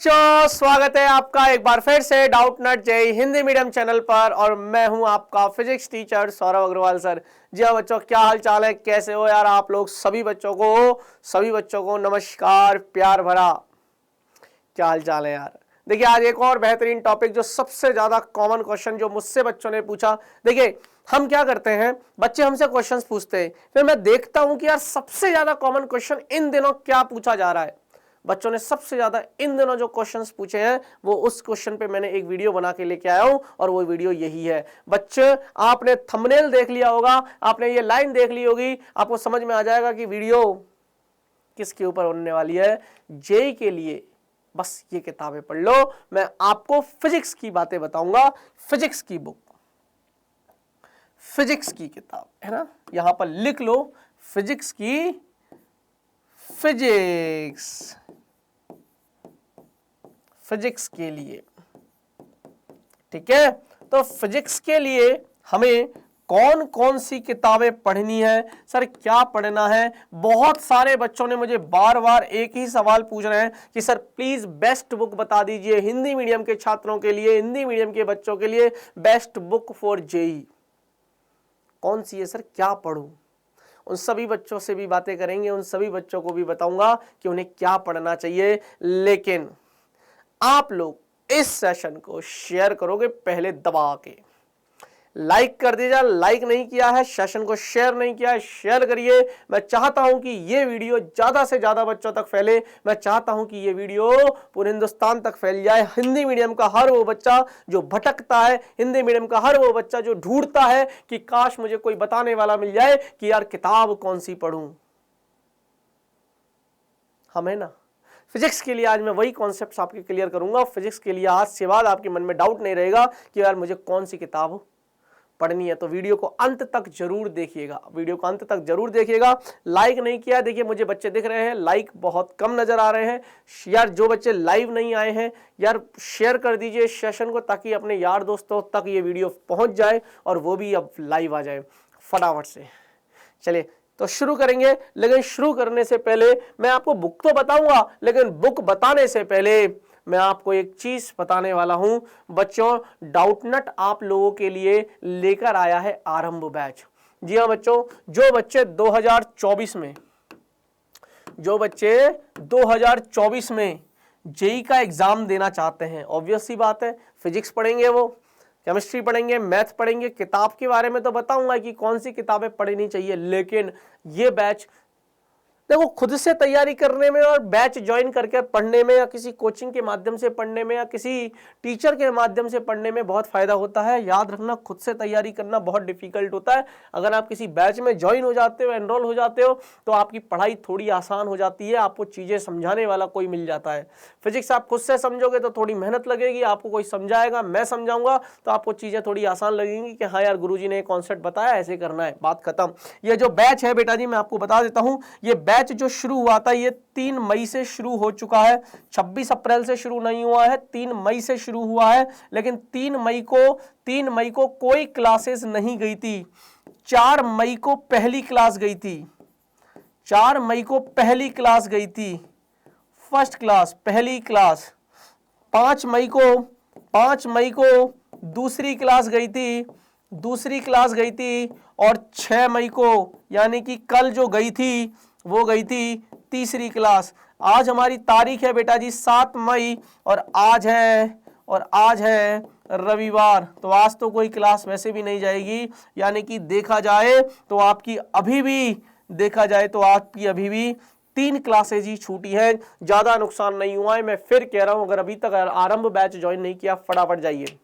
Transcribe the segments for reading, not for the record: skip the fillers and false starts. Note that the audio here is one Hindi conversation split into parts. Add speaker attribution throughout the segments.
Speaker 1: बच्चों, स्वागत है आपका एक बार फिर से Doubtnut JEE Hindi medium channel पर। और मैं हूं आपका physics teacher Saurabh Agrawal sir. जी हाँ बच्चों, क्या हाल चाल है, कैसे हो यार आप लोग। सभी बच्चों को नमस्कार, प्यार भरा क्या हाल चाल है यार। देखिए आज एक और बेहतरीन टॉपिक, जो सबसे ज्यादा कॉमन क्वेश्चन जो मुझसे बच्चों ने पूछा। देखिए हम क्या करते हैं, बच्चे हमसे क्वेश्चंस पूछते हैं, फिर मैं देखता हूं कि यार सबसे ज्यादा कॉमन क्वेश्चन इन दिनों क्या पूछा जा रहा है। बच्चों ने सबसे ज्यादा इन दिनों जो क्वेश्चंस पूछे हैं, वो उस क्वेश्चन पे मैंने एक वीडियो बना के लेके आया हूं, और वो वीडियो यही है। बच्चे आपने थंबनेल देख लिया होगा, आपने ये लाइन देख ली होगी, आपको समझ में आ जाएगा कि वीडियो किसके ऊपर होने वाली है। जेईई के लिए बस ये किताबें पढ़ लो। मैं आपको फिजिक्स की बातें बताऊंगा, फिजिक्स की बुक, फिजिक्स की किताब है ना, यहां पर लिख लो फिजिक्स की, फिजिक्स के लिए, ठीक है। तो फिजिक्स के लिए हमें कौन कौन सी किताबें पढ़नी है, सर क्या पढ़ना है। बहुत सारे बच्चों ने मुझे बार बार एक ही सवाल पूछ रहे हैं कि सर प्लीज बेस्ट बुक बता दीजिए हिंदी मीडियम के छात्रों के लिए, हिंदी मीडियम के बच्चों के लिए बेस्ट बुक फॉर जेईई कौन सी है सर, क्या पढ़ूं। उन सभी बच्चों से भी बातें करेंगे, उन सभी बच्चों को भी बताऊंगा कि उन्हें क्या पढ़ना चाहिए। लेकिन आप लोग इस सेशन को शेयर करोगे पहले दबा के, लाइक कर दीजिए। लाइक नहीं किया है, सेशन को शेयर नहीं किया है, शेयर करिए। मैं चाहता हूं कि ये वीडियो ज्यादा से ज्यादा बच्चों तक फैले। मैं चाहता हूं कि ये वीडियो पूरे हिंदुस्तान तक फैल जाए। हिंदी मीडियम का हर वो बच्चा जो भटकता है, हिंदी मीडियम का हर वो बच्चा जो ढूंढता है कि काश मुझे कोई बताने वाला मिल जाए कि यार किताब कौन सी पढ़ूं। हमें ना फिजिक्स के लिए आज मैं वही कॉन्सेप्ट्स आपके क्लियर करूंगा। फिजिक्स के लिए आज से बाद आपके मन में डाउट नहीं रहेगा कि यार मुझे कौन सी किताब पढ़नी है। तो वीडियो को अंत तक जरूर देखिएगा, वीडियो को अंत तक जरूर देखिएगा। लाइक नहीं किया, देखिए मुझे बच्चे दिख रहे हैं, लाइक बहुत कम नजर आ रहे हैं। यार जो बच्चे लाइव नहीं आए हैं यार, शेयर कर दीजिए सेशन को, ताकि अपने यार दोस्तों तक ये वीडियो पहुंच जाए और वो भी अब लाइव आ जाए फटाफट से। चलिए तो शुरू करेंगे। लेकिन शुरू करने से पहले मैं आपको बुक तो बताऊंगा, लेकिन बुक बताने से पहले मैं आपको एक चीज बताने वाला हूं। बच्चों, डाउटनट आप लोगों के लिए लेकर आया है आरंभ बैच। जी हां बच्चों, जो बच्चे 2024 में जेईई का एग्जाम देना चाहते हैं, ऑब्वियस सी बात है फिजिक्स पढ़ेंगे, वो केमिस्ट्री पढ़ेंगे, मैथ पढ़ेंगे। किताब के बारे में तो बताऊंगा कि कौन सी किताबें पढ़नी चाहिए, लेकिन ये बैच देखो खुद से तैयारी करने में और बैच ज्वाइन करके पढ़ने में, या किसी कोचिंग के माध्यम से पढ़ने में, या किसी टीचर के माध्यम से पढ़ने में बहुत फायदा होता है। याद रखना, खुद से तैयारी करना बहुत डिफिकल्ट होता है। अगर आप किसी बैच में ज्वाइन हो जाते हो, एनरोल हो जाते हो, तो आपकी पढ़ाई थोड़ी आसान हो जाती है। आपको चीजें समझाने वाला कोई मिल जाता है। फिजिक्स आप खुद से समझोगे तो थोड़ी मेहनत लगेगी, आपको कोई समझाएगा, मैं समझाऊंगा तो आपको चीजें थोड़ी आसान लगेंगी कि हाँ यार गुरुजी ने एक कॉन्सेप्ट बताया, ऐसे करना है, बात खत्म। ये जो बैच है बेटा जी, मैं आपको बता देता हूं, ये बैच जो शुरू हुआ था ये 3 मई से शुरू हो चुका है। 26 अप्रैल से शुरू नहीं हुआ है, 3 मई से शुरू हुआ है। लेकिन 3 मई को कोई क्लासेस नहीं गई थी। 4 मई को पहली क्लास गई थी, 4 मई को पहली क्लास गई थी, फर्स्ट क्लास, पहली क्लास। 5 मई को दूसरी क्लास गई थी, और 6 मई को यानी कि कल जो गई थी वो गई थी तीसरी क्लास। आज हमारी तारीख है बेटा जी 7 मई, और आज है रविवार। तो आज तो कोई क्लास वैसे भी नहीं जाएगी, यानी कि देखा जाए तो आपकी अभी भी 3 क्लासेज ही छूटी है। ज्यादा नुकसान नहीं हुआ है। मैं फिर कह रहा हूं, अगर अभी तक आरंभ बैच ज्वाइन नहीं किया, फटाफट जाइए।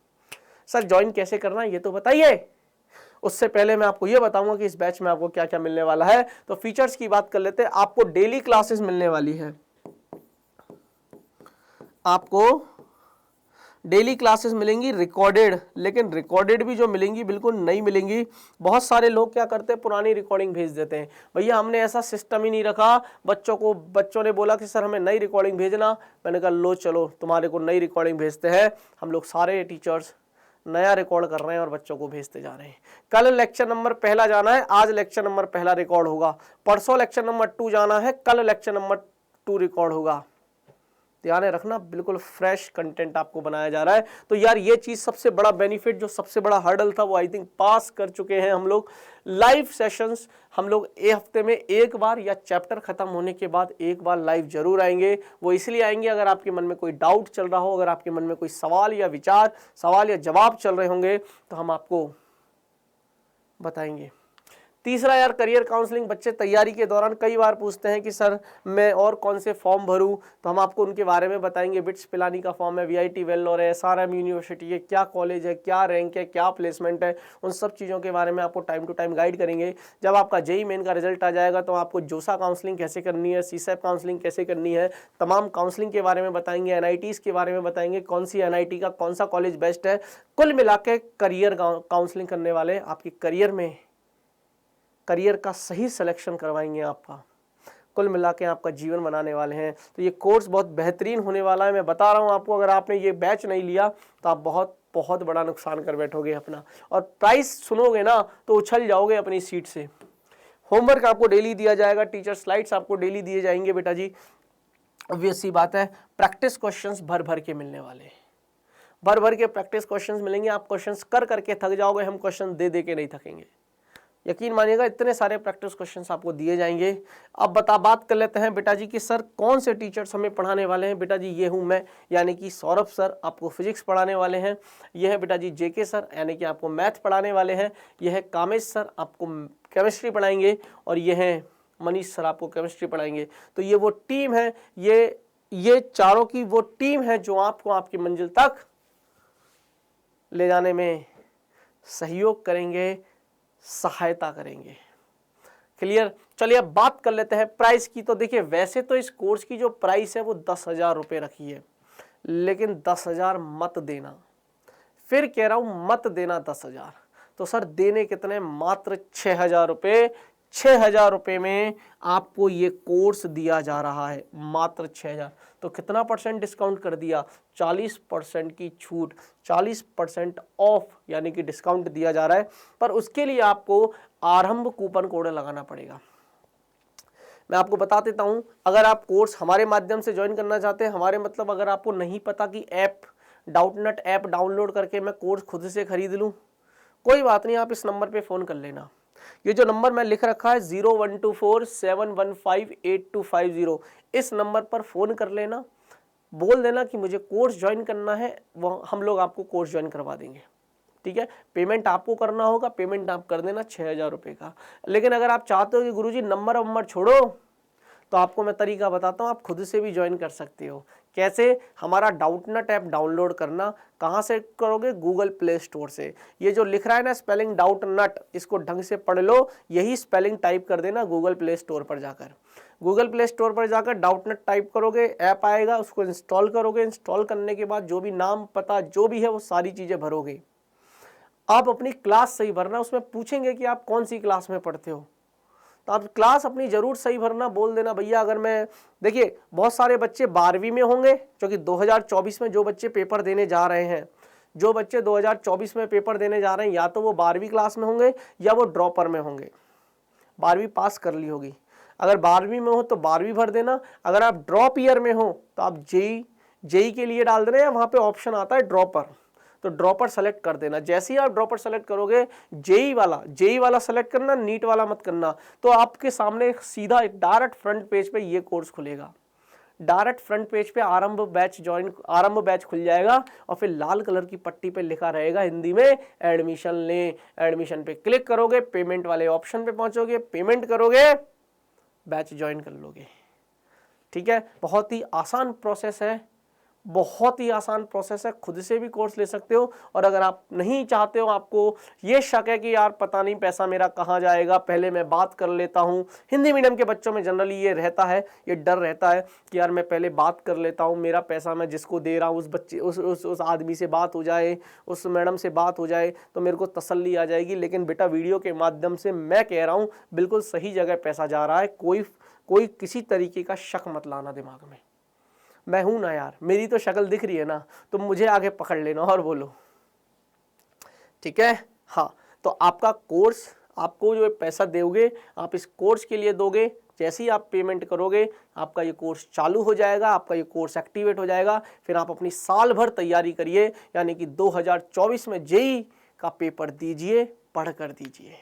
Speaker 1: सर ज्वाइन कैसे करना है ये तो बताइए। उससे पहले मैं आपको ये बताऊंगा कि इस बैच में आपको क्या क्या मिलने वाला है। तो फीचर्स की बात कर लेते हैं। आपको डेली क्लासेस मिलने वाली है, आपको डेली क्लासेस मिलेंगी रिकॉर्डेड, लेकिन रिकॉर्डेड भी जो मिलेंगी बिल्कुल नहीं मिलेंगी। बहुत सारे लोग क्या करते हैं, पुरानी रिकॉर्डिंग भेज देते हैं। भैया हमने ऐसा सिस्टम ही नहीं रखा, बच्चों ने बोला कि सर हमें नई रिकॉर्डिंग भेजना। मैंने कहा लो चलो तुम्हारे को नई रिकॉर्डिंग भेजते हैं। हम लोग सारे टीचर्स नया रिकॉर्ड कर रहे हैं और बच्चों को भेजते जा रहे हैं। कल लेक्चर नंबर पहला जाना है, आज लेक्चर नंबर पहला रिकॉर्ड होगा। परसों लेक्चर नंबर 2 जाना है, कल लेक्चर नंबर 2 रिकॉर्ड होगा। ध्यान रखना, बिल्कुल फ्रेश कंटेंट आपको बनाया जा रहा है। तो यार ये चीज सबसे बड़ा बेनिफिट, जो सबसे बड़ा हर्डल था वो आई थिंक पास कर चुके हैं हम लोग। लाइव सेशंस हम लोग एक हफ्ते में एक बार या चैप्टर खत्म होने के बाद एक बार लाइव जरूर आएंगे। वो इसलिए आएंगे अगर आपके मन में कोई डाउट चल रहा हो, अगर आपके मन में कोई सवाल या विचार, सवाल या जवाब चल रहे होंगे तो हम आपको बताएंगे। तीसरा यार, करियर काउंसलिंग। बच्चे तैयारी के दौरान कई बार पूछते हैं कि सर मैं और कौन से फॉर्म भरूं, तो हम आपको उनके बारे में बताएंगे। बिट्स पिलानी का फॉर्म है, VIT वेल्लोर है, SRM यूनिवर्सिटी है, क्या कॉलेज है, क्या रैंक है, क्या प्लेसमेंट है, उन सब चीज़ों के बारे में आपको टाइम टू टाइम गाइड करेंगे। जब आपका JEE मेन का रिजल्ट आ जाएगा तो आपको जोसा काउंसलिंग कैसे करनी है, CSAT काउंसलिंग कैसे करनी है, तमाम काउंसलिंग के बारे में बताएंगे, NITs के बारे में बताएंगे, कौन सी NIT का कौन सा कॉलेज बेस्ट है। कुल मिला के करियर काउंसलिंग करने वाले आपके करियर का सही सिलेक्शन करवाएंगे आपका। कुल मिला के आपका जीवन बनाने वाले हैं। तो ये कोर्स बहुत बेहतरीन होने वाला है, मैं बता रहा हूँ आपको। अगर आपने ये बैच नहीं लिया तो आप बहुत बहुत बड़ा नुकसान कर बैठोगे अपना, और प्राइस सुनोगे ना तो उछल जाओगे अपनी सीट से। होमवर्क आपको डेली दिया जाएगा, टीचर स्लाइड्स आपको डेली दिए जाएंगे बेटा जी। ऑब्वियस सी बात है, प्रैक्टिस क्वेश्चंस भर भर के मिलने वाले हैं, भर भर के प्रैक्टिस क्वेश्चंस मिलेंगे। आप क्वेश्चंस कर करके थक जाओगे, हम क्वेश्चन दे दे के नहीं थकेंगे, यकीन मानिएगा। इतने सारे प्रैक्टिस क्वेश्चंस आपको दिए जाएंगे। अब बात कर लेते हैं बेटा जी कि सर कौन से टीचर्स हमें पढ़ाने वाले हैं। बेटा जी ये हूं मैं, यानी कि सौरभ सर आपको फिजिक्स पढ़ाने वाले हैं। ये है बेटा जी JK सर, यानी कि आपको मैथ पढ़ाने वाले हैं। यह है कामेश सर, आपको केमिस्ट्री पढ़ाएंगे। और ये है मनीष सर, आपको केमिस्ट्री पढ़ाएंगे। तो ये वो टीम है, ये चारों की वो टीम है जो आपको आपकी मंजिल तक ले जाने में सहयोग करेंगे, सहायता करेंगे। क्लियर। चलिए अब बात कर लेते हैं प्राइस की। तो देखिए वैसे तो इस कोर्स की जो प्राइस है वो 10,000 रुपये रखी है, लेकिन 10,000 मत देना, फिर कह रहा हूं मत देना 10,000। तो सर देने कितने, मात्र 6,000 रुपये। 6,000 रुपये में आपको ये कोर्स दिया जा रहा है, मात्र 6,000। तो कितना % डिस्काउंट कर दिया, 40% की छूट, 40% ऑफ, यानी कि डिस्काउंट दिया जा रहा है। पर उसके लिए आपको आरंभ कूपन कोड लगाना पड़ेगा। मैं आपको बता देता हूं, अगर आप कोर्स हमारे माध्यम से ज्वाइन करना चाहते हैं, हमारे मतलब अगर आपको नहीं पता कि डाउटनट ऐप डाउनलोड करके मैं कोर्स खुद से खरीद लूं, कोई बात नहीं, आप इस नंबर पे फ़ोन कर लेना। ये जो नंबर मैं लिख रखा है 0124715825, इस नंबर पर फ़ोन कर लेना, बोल देना कि मुझे कोर्स ज्वाइन करना है, वो हम लोग आपको कोर्स ज्वाइन करवा देंगे। ठीक है, पेमेंट आपको करना होगा, पेमेंट आप कर देना 6,000 रुपये का। लेकिन अगर आप चाहते हो कि गुरुजी नंबर छोड़ो, तो आपको मैं तरीका बताता हूँ, आप खुद से भी ज्वाइन कर सकते हो। कैसे, हमारा डाउटनट ऐप डाउनलोड करना। कहाँ से करोगे, गूगल प्ले स्टोर से। ये जो लिख रहा है ना स्पेलिंग डाउटनट, इसको ढंग से पढ़ लो, यही स्पेलिंग टाइप कर देना गूगल प्ले स्टोर पर जाकर। गूगल प्ले स्टोर पर जाकर डाउटनट टाइप करोगे, ऐप आएगा, उसको इंस्टॉल करोगे। इंस्टॉल करने के बाद जो भी नाम पता जो भी है वो सारी चीज़ें भरोगे। आप अपनी क्लास सही भरना, उसमें पूछेंगे कि आप कौन सी क्लास में पढ़ते हो, तो आप क्लास अपनी जरूर सही भरना। बोल देना भैया अगर मैं, देखिए बहुत सारे बच्चे 12वीं में होंगे, क्योंकि 2024 में जो बच्चे पेपर देने जा रहे हैं, जो बच्चे 2024 में पेपर देने जा रहे हैं, या तो वो 12वीं क्लास में होंगे या वो ड्रॉपर में होंगे। 12वीं पास कर ली होगी। अगर 12वीं में हो तो 12वीं भर देना। अगर आप ड्रॉप ईयर में हो तो आप जेई के लिए डाल देना, या वहाँ पे ऑप्शन आता है ड्रॉपर, तो ड्रॉपर सेलेक्ट कर देना। जैसे ही आप ड्रॉपर सेलेक्ट करोगे, जेई वाला सेलेक्ट करना, नीट वाला मत करना। तो आपके सामने सीधा एक डायरेक्ट फ्रंट पेज पे ये कोर्स खुलेगा। डायरेक्ट फ्रंट पेज पे आरंभ बैच खुल जाएगा, और फिर लाल कलर की पट्टी पे लिखा रहेगा हिंदी में एडमिशन लें। एडमिशन पे क्लिक करोगे, पेमेंट वाले ऑप्शन पे पहुंचोगे, पेमेंट करोगे, बैच ज्वाइन कर लोगे। ठीक है, बहुत ही आसान प्रोसेस है, बहुत ही आसान प्रोसेस है। खुद से भी कोर्स ले सकते हो। और अगर आप नहीं चाहते हो, आपको ये शक है कि यार पता नहीं पैसा मेरा कहाँ जाएगा, पहले मैं बात कर लेता हूँ। हिंदी मीडियम के बच्चों में जनरली ये रहता है, ये डर रहता है कि यार मैं पहले बात कर लेता हूँ, मेरा पैसा मैं जिसको दे रहा हूँ उस आदमी से बात हो जाए, उस मैडम से बात हो जाए तो मेरे को तसल्ली आ जाएगी। लेकिन बेटा वीडियो के माध्यम से मैं कह रहा हूँ, बिल्कुल सही जगह पैसा जा रहा है। कोई किसी तरीके का शक मत लाना दिमाग में। मैं हूं ना यार, मेरी तो शक्ल दिख रही है ना, तुम मुझे आगे पकड़ लेना और बोलो। ठीक है, हाँ। तो आपका कोर्स, आपको जो पैसा दोगे आप इस कोर्स के लिए दोगे जैसे ही आप पेमेंट करोगे आपका ये कोर्स चालू हो जाएगा, आपका ये कोर्स एक्टिवेट हो जाएगा। फिर आप अपनी साल भर तैयारी करिए, यानी कि 2024 में जेईई का पेपर दीजिए, पढ़ कर दीजिए।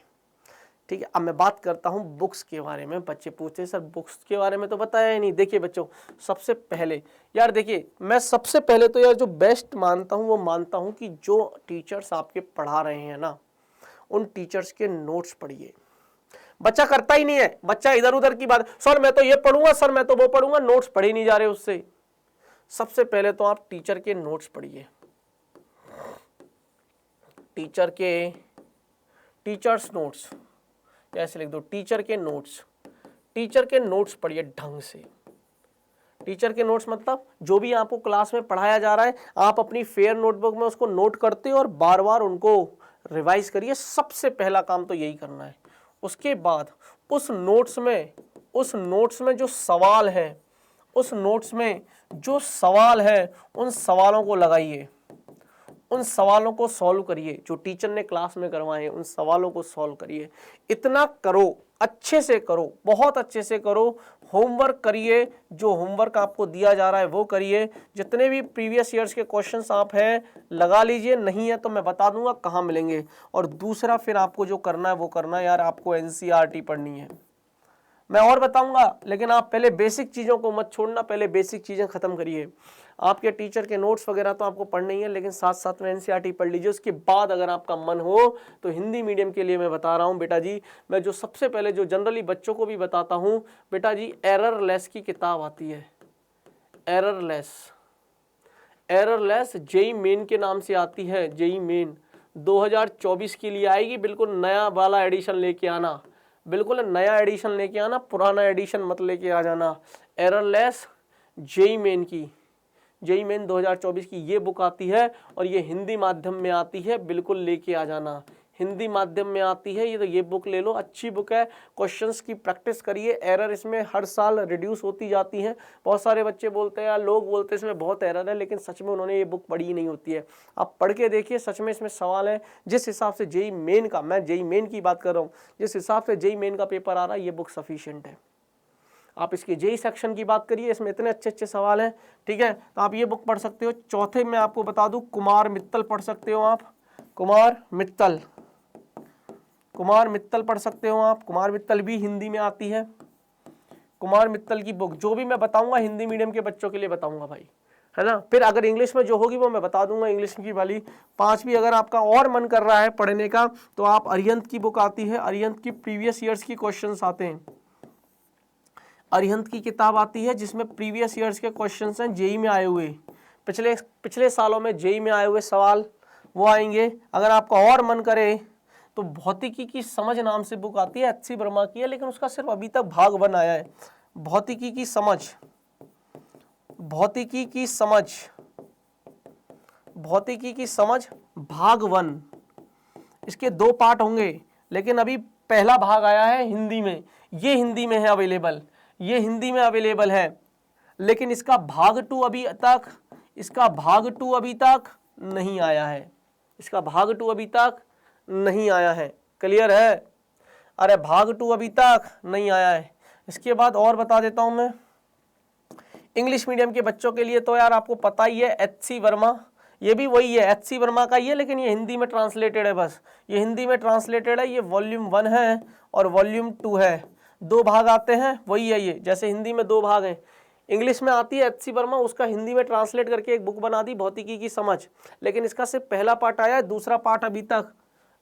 Speaker 1: ठीक है, अब मैं बात करता हूं बुक्स के बारे में। बच्चे पूछते हैं सर बुक्स के बारे में तो बताया ही नहीं। देखिए बच्चों, सबसे पहले यार देखिए, मैं सबसे पहले तो यार जो बेस्ट मानता हूं वो मानता हूं कि जो टीचर्स आपके पढ़ा रहे हैं ना, उन टीचर्स के नोट्स पढ़िए। बच्चा करता ही नहीं है, बच्चा इधर उधर की बात, सर मैं तो ये पढ़ूंगा, सर मैं तो वो पढ़ूंगा, नोट्स पढ़े नहीं जा रहे उससे। सबसे पहले तो आप टीचर के नोट्स पढ़िए, टीचर्स नोट्स, कैसे लिख दो, टीचर के नोट्स पढ़िए ढंग से। टीचर के नोट्स मतलब जो भी आपको क्लास में पढ़ाया जा रहा है, आप अपनी फेयर नोटबुक में उसको नोट करते हो और बार बार उनको रिवाइज करिए। सबसे पहला काम तो यही करना है। उसके बाद उस नोट्स में जो सवाल है, उन सवालों को लगाइए, उन सवालों को सॉल्व करिए। जो टीचर ने क्लास में करवाए हैं उन सवालों को सॉल्व करिए। इतना करो, अच्छे से करो, बहुत अच्छे से करो। होमवर्क करिए, जो होमवर्क आपको दिया जा रहा है वो करिए। जितने भी प्रीवियस ईयर्स के क्वेश्चंस आप हैं लगा लीजिए, नहीं है तो मैं बता दूंगा कहाँ मिलेंगे। और दूसरा फिर आपको जो करना है वो करना है यार, आपको एनसीईआरटी पढ़नी है। मैं और बताऊंगा, लेकिन आप पहले बेसिक चीज़ों को मत छोड़ना, पहले बेसिक चीज़ें खत्म करिए। आपके टीचर के नोट्स वगैरह तो आपको पढ़ने ही है, लेकिन साथ साथ में एनसीईआरटी पढ़ लीजिए। उसके बाद अगर आपका मन हो तो हिंदी मीडियम के लिए मैं बता रहा हूँ बेटा जी, मैं जो सबसे पहले जो जनरली बच्चों को भी बताता हूँ बेटा जी, एररलेस की किताब आती है, एररलेस जेईई मेन के नाम से आती है। जेईई मेन 2024 के लिए आएगी, बिल्कुल नया वाला एडिशन लेके आना, बिल्कुल नया एडिशन लेके आना, पुराना एडिशन मत लेके आ जाना। एररलेस जेईई मेन 2024 की ये बुक आती है और ये हिंदी माध्यम में आती है, बिल्कुल लेके आ जाना। हिंदी माध्यम में आती है ये, तो ये बुक ले लो, अच्छी बुक है। क्वेश्चंस की प्रैक्टिस करिए। एरर इसमें हर साल रिड्यूस होती जाती है। बहुत सारे बच्चे बोलते हैं, लोग बोलते हैं इसमें बहुत एरर है, लेकिन सच में उन्होंने ये बुक पढ़ी ही नहीं होती है। आप पढ़ के देखिए, सच में इसमें सवाल है। जिस हिसाब से जेईई मेन का, मैं जेईई मेन की बात कर रहा हूँ, जिस हिसाब से जेईई मेन का पेपर आ रहा है ये बुक सफिशिएंट है। आप इसके जेईई सेक्शन की बात करिए, इसमें इतने अच्छे अच्छे सवाल हैं। ठीक है, तो आप ये बुक पढ़ सकते हो। चौथे में आपको बता दूं, कुमार मित्तल पढ़ सकते हो आप, कुमार मित्तल पढ़ सकते हो आप। कुमार मित्तल भी हिंदी में आती है। कुमार मित्तल की बुक जो भी मैं बताऊंगा हिंदी मीडियम के बच्चों के लिए बताऊंगा भाई, है ना। फिर अगर इंग्लिश में जो होगी वो मैं बता दूंगा, इंग्लिश की वाली। पांचवी, अगर आपका और मन कर रहा है पढ़ने का तो आप अरिहंत की बुक आती है, अरिहंत की प्रीवियस ईयर्स की क्वेश्चंस आते हैं। अरिहंत की किताब आती है जिसमें प्रीवियस ईयर्स के क्वेश्चंस हैं, जेईई में आए हुए, पिछले सालों में जेईई में आए हुए सवाल वो आएंगे। अगर आपका और मन करे तो भौतिकी की समझ नाम से बुक आती है, एच.सी. वर्मा की है, लेकिन उसका सिर्फ अभी तक भाग 1 आया है। भौतिकी की समझ भाग 1, इसके 2 पार्ट होंगे, लेकिन अभी पहला भाग आया है हिंदी में। ये हिंदी में है अवेलेबल, लेकिन इसका भाग 2 अभी तक नहीं आया है। क्लियर है? अरे भाग 2 अभी तक नहीं आया है। इसके बाद और बता देता हूं मैं, इंग्लिश मीडियम के बच्चों के लिए तो यार आपको पता ही है, एच.सी. वर्मा, ये भी वही है, एच.सी. वर्मा का ही है, लेकिन ये हिंदी में ट्रांसलेटेड है। बस ये हिंदी में ट्रांसलेटेड है। ये वॉल्यूम 1 है और वॉल्यूम 2 है, 2 भाग आते हैं, वही है ये। जैसे हिंदी में 2 भाग हैं, इंग्लिश में आती है एच.सी. वर्मा, उसका हिंदी में ट्रांसलेट करके एक बुक बना दी, भौतिकी की समझ, लेकिन इसका सिर्फ पहला पार्ट आया है, दूसरा पार्ट अभी तक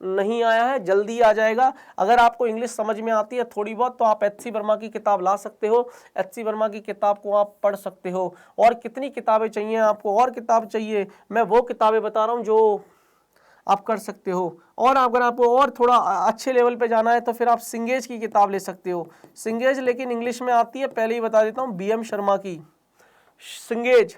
Speaker 1: नहीं आया है, जल्दी आ जाएगा। अगर आपको इंग्लिश समझ में आती है थोड़ी बहुत तो आप एच.सी. वर्मा की किताब ला सकते हो, एच.सी. वर्मा की किताब को आप पढ़ सकते हो। और कितनी किताबें चाहिए आपको? और किताब चाहिए? मैं वो किताबें बता रहा हूँ जो आप कर सकते हो। और अगर आपको और थोड़ा अच्छे लेवल पे जाना है तो फिर आप सिंगेज की किताब ले सकते हो। सिंगेज लेकिन इंग्लिश में आती है, पहले ही बता देता हूँ, बी.एम. शर्मा की सिंगेज।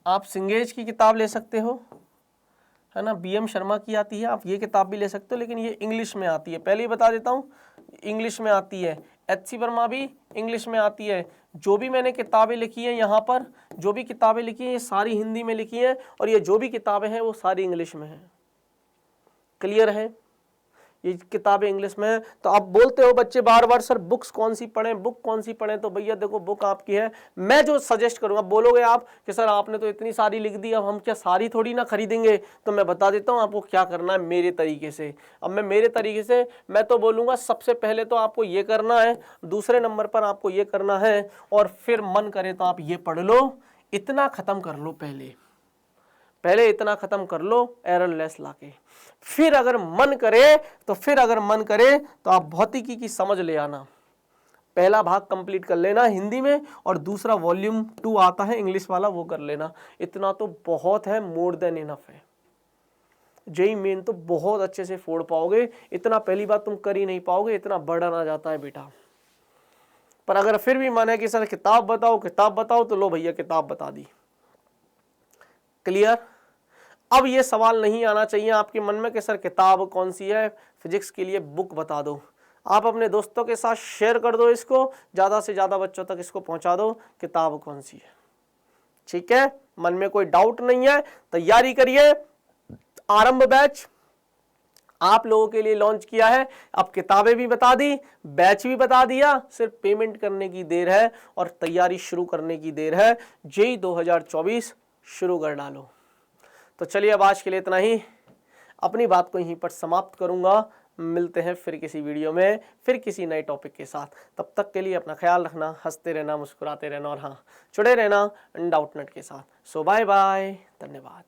Speaker 1: आप सिंगेज की किताब ले सकते हो, है ना। बी.एम. शर्मा की आती है, आप ये किताब भी ले सकते हो, लेकिन ये इंग्लिश में आती है, पहले ही बता देता हूँ, इंग्लिश में आती है। एच.सी. वर्मा भी इंग्लिश में आती है। जो भी मैंने किताबें लिखी हैं यहाँ पर, जो भी किताबें लिखी हैं ये सारी हिंदी में लिखी हैं, और ये जो भी किताबें हैं वो सारी इंग्लिश में हैं। क्लियर है? ये किताबें इंग्लिश में है। तो आप बोलते हो बच्चे बार बार सर बुक्स कौन सी पढ़ें, बुक कौन सी पढ़ें, तो भैया देखो बुक आपकी है। मैं जो सजेस्ट करूंगा, बोलोगे आप कि सर आपने तो इतनी सारी लिख दी, अब हम क्या सारी थोड़ी ना खरीदेंगे, तो मैं बता देता हूं आपको क्या करना है मेरे तरीके से। अब मैं मेरे तरीके से मैं तो बोलूंगा सबसे पहले तो आपको ये करना है, दूसरे नंबर पर आपको ये करना है, और फिर मन करे तो आप ये पढ़ लो, इतना खत्म कर लो पहले इतना खत्म कर लो एरर लेस लाके। फिर अगर मन करे तो आप भौतिकी की समझ ले आना, पहला भाग कंप्लीट कर लेना हिंदी में, और दूसरा वॉल्यूम 2 आता है इंग्लिश वाला, वो कर लेना। इतना तो बहुत है, मोर देन इनफ है। जेई मेन तो बहुत अच्छे से फोड़ पाओगे, इतना पहली बार तुम कर ही नहीं पाओगे, इतना बर्डन आ जाता है बेटा। पर अगर फिर भी मन है कि सर किताब बताओ, तो लो भैया किताब बता दी। क्लियर? अब ये सवाल नहीं आना चाहिए आपके मन में कि सर किताब कौन सी है, फिजिक्स के लिए बुक बता दो। आप अपने दोस्तों के साथ शेयर कर दो इसको, ज़्यादा से ज़्यादा बच्चों तक इसको पहुंचा दो, किताब कौन सी है। ठीक है? मन में कोई डाउट नहीं है, तैयारी करिए। आरंभ बैच आप लोगों के लिए लॉन्च किया है। अब किताबें भी बता दी, बैच भी बता दिया, सिर्फ पेमेंट करने की देर है और तैयारी शुरू करने की देर है। जेई 2024 शुरू कर डालो। तो चलिए अब आज के लिए इतना ही, अपनी बात को यहीं पर समाप्त करूंगा। मिलते हैं फिर किसी वीडियो में, फिर किसी नए टॉपिक के साथ। तब तक के लिए अपना ख्याल रखना, हंसते रहना, मुस्कुराते रहना, और हाँ जुड़े रहना डाउटनेट के साथ। सो बाय बाय, धन्यवाद।